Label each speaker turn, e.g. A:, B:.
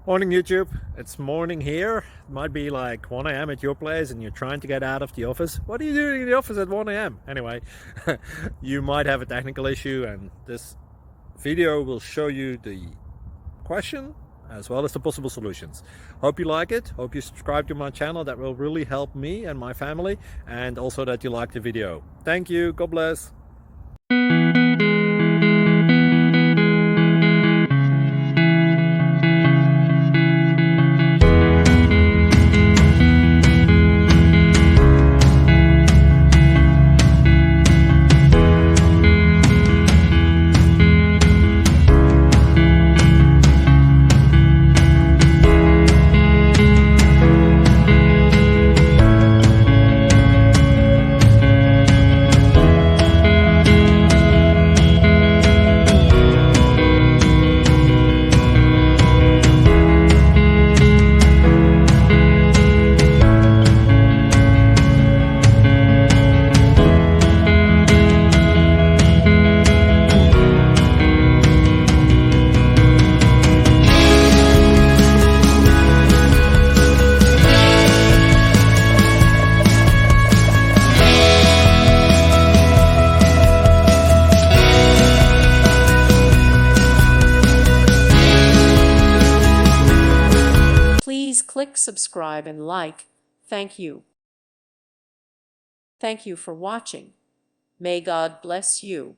A: Morning YouTube, it's morning here. It might be like 1 a.m. at your place and you're trying to get out of the office. What are you doing in the office at 1 a.m.? Anyway, you might have a technical issue and this video will show you the question as well as the possible solutions. Hope you like it, hope you subscribe to my channel. That will really help me and my family, and also that you like the video. Thank you, God bless.
B: Please click subscribe and like. Thank you. Thank you for watching. May God bless you.